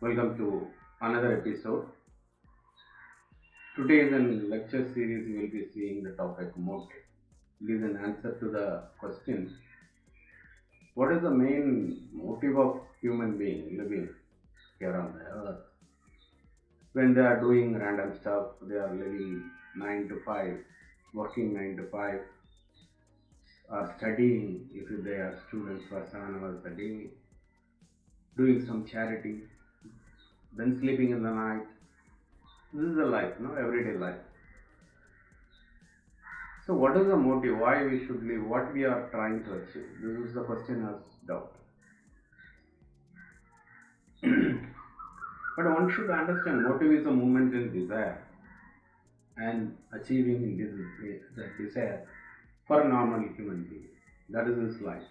Welcome to another episode. Today in the lecture series we will be seeing the topic motive. It is an answer to the question, what is the main motive of human being living here on the earth? When they are doing random stuff, they are living 9 to 5, working 9 to 5, or studying if they are students for 7 hours a day, doing some charity, then sleeping in the night. This is the life, everyday life. So what is the motive? Why we should live? What we are trying to achieve? This is the question has doubt. But one should understand motive is a movement in desire and achieving that desire for a normal human being. That is his life.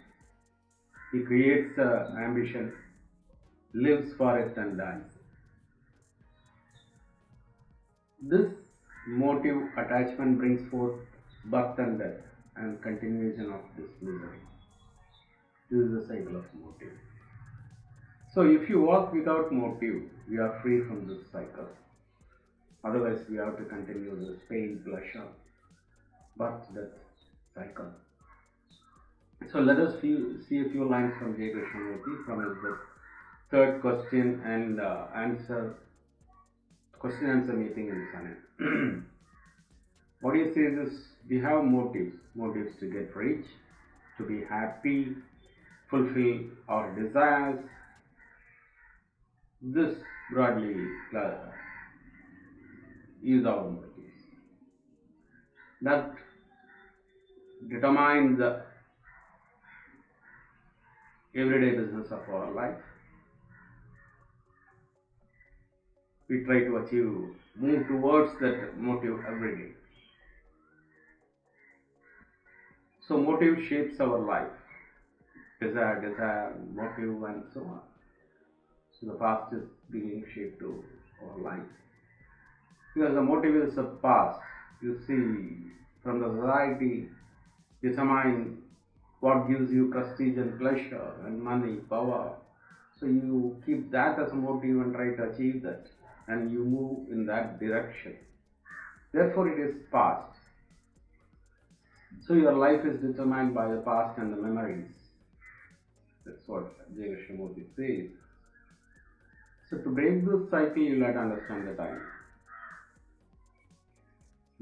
He creates ambition, lives for it and dies. This motive attachment brings forth birth and death and continuation of this misery. This is the cycle of motive. So if you walk without motive, you are free from this cycle. Otherwise we have to continue this pain, pleasure, birth, death cycle. So let us see a few lines from J.Krishnamurti from his book Third Question and Answer Meeting in Saanen. What he says is, we have motives to get rich, to be happy, fulfill our desires. This broadly is our motives. That determines the everyday business of our life. We try to move towards that motive every day. So motive shapes our life. Desire, motive and so on. So the past is being shaped to our life. Because the motive is the past. You see, from the society, determine what gives you prestige and pleasure and money, power. So you keep that as a motive and try to achieve that. And you move in that direction. Therefore it is past. So your life is determined by the past and the memories. That's what J.Krishnamurti says. So to break this cycle, you have to understand the time.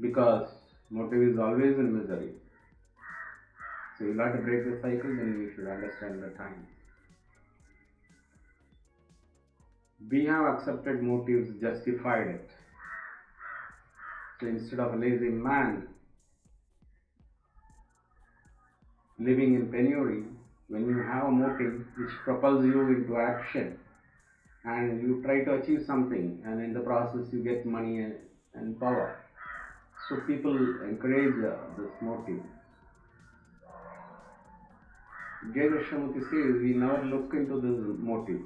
Because motive is always in misery. So you have to break the cycle, then you should understand the time. We have accepted motives, justified it. So instead of a lazy man living in penury, when you have a motive which propels you into action and you try to achieve something, and in the process you get money and power. So people encourage this motive. J.Krishnamurti says we never look into this motive,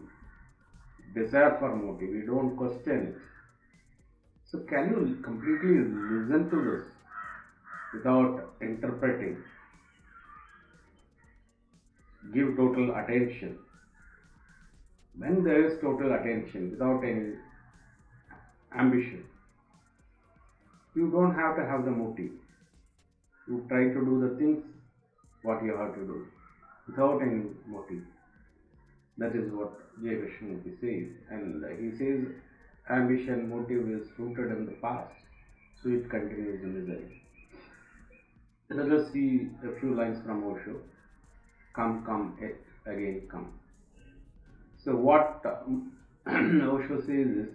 desire for motive, we don't question it. So can you completely listen to this without interpreting? Give total attention. When there is total attention without any ambition, you don't have to have the motive. You try to do the things what you have to do without any motive. That is what J.Krishnamurti says. And he says ambition, motive is rooted in the past. So it continues in misery. Let us see a few lines from Osho. Come, yet again come. So what Osho says is,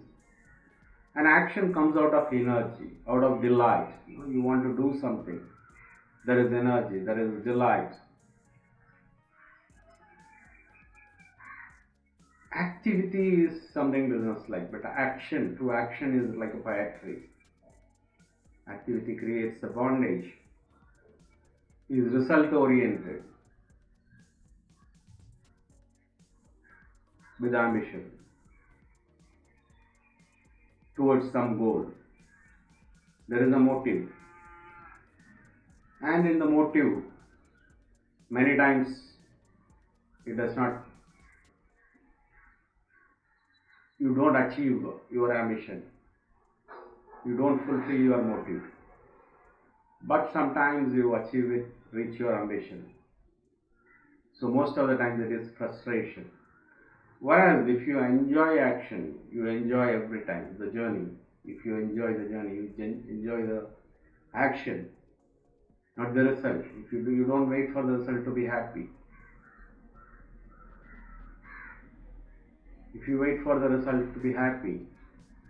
an action comes out of energy, out of delight. You want to do something. There is energy, there is delight. Activity is something business-like, but true action is like a poetry. Activity creates the bondage, is result-oriented, with ambition towards some goal. There is a motive. And in the motive, many times it does not you don't achieve your ambition, you don't fulfill your motive, but sometimes you achieve it, reach your ambition. So most of the time that is frustration. Whereas if you enjoy action, you enjoy every time the journey. If you enjoy the journey, you enjoy the action, not the result. If you do, you don't wait for the result to be happy. If you wait for the result to be happy,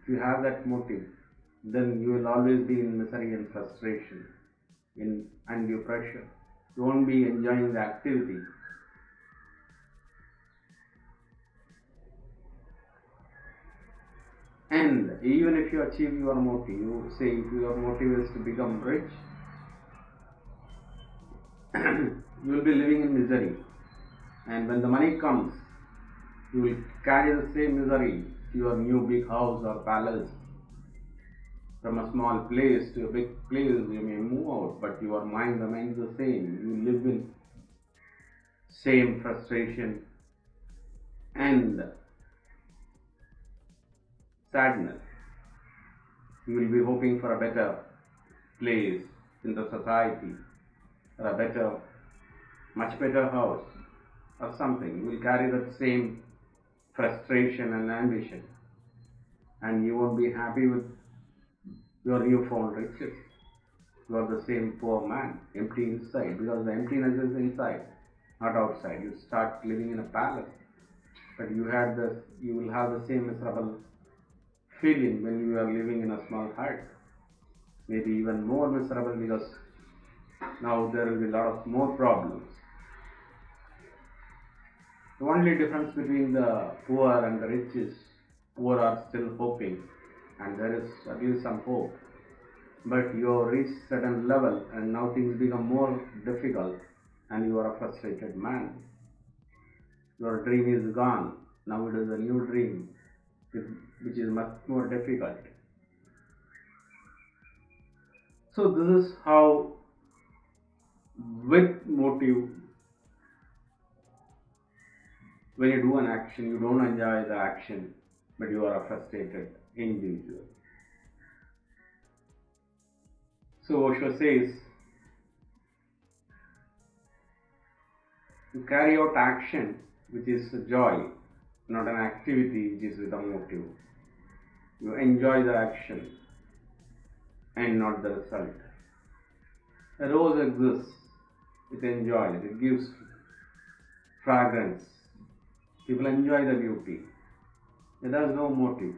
if you have that motive, then you will always be in misery and frustration, in undue pressure. You won't be enjoying the activity. And even if you achieve your motive, you say if your motive is to become rich, you will be living in misery. And when the money comes, you will carry the same misery to your new big house or palace. From a small place to a big place, you may move out, but your mind remains the same. You live in same frustration and sadness. You will be hoping for a better place in the society, or a better, much better house, or something. You will carry that same frustration and ambition, and you won't be happy with your newfound riches. You are the same poor man, empty inside, because the emptiness is inside, not outside. You start living in a palace, but you will have the same miserable feeling when you are living in a small hut. Maybe even more miserable, because now there will be a lot of more problems. The only difference between the poor and the rich is poor are still hoping, and there is at least some hope. But you have reached certain level, and now things become more difficult, and you are a frustrated man. Your dream is gone. Now it is a new dream, which is much more difficult. So this is how, with motive, when you do an action, you don't enjoy the action, but you are a frustrated individual. So Osho says, to carry out action which is joy, not an activity which is with a motive. You enjoy the action and not the result. A rose exists, it enjoys, it gives fragrance. People enjoy the beauty. It has no motive.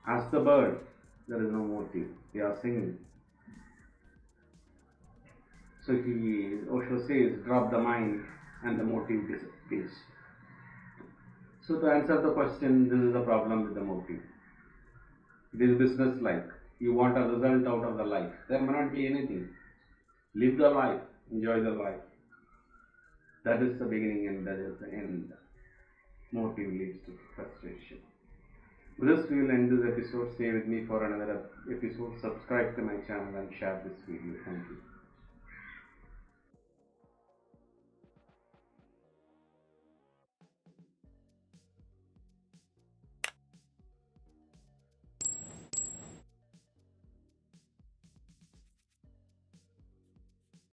Ask the birds, there is no motive. They are singing. So Osho says, drop the mind and the motive disappears. So to answer the question, this is the problem with the motive. It is business-like. You want a result out of the life. There may not be anything. Live the life, enjoy the life. That is the beginning and that is the end. Motive leads to frustration. With this, we will end this episode. Stay with me for another episode. Subscribe to my channel and share this video. Thank you.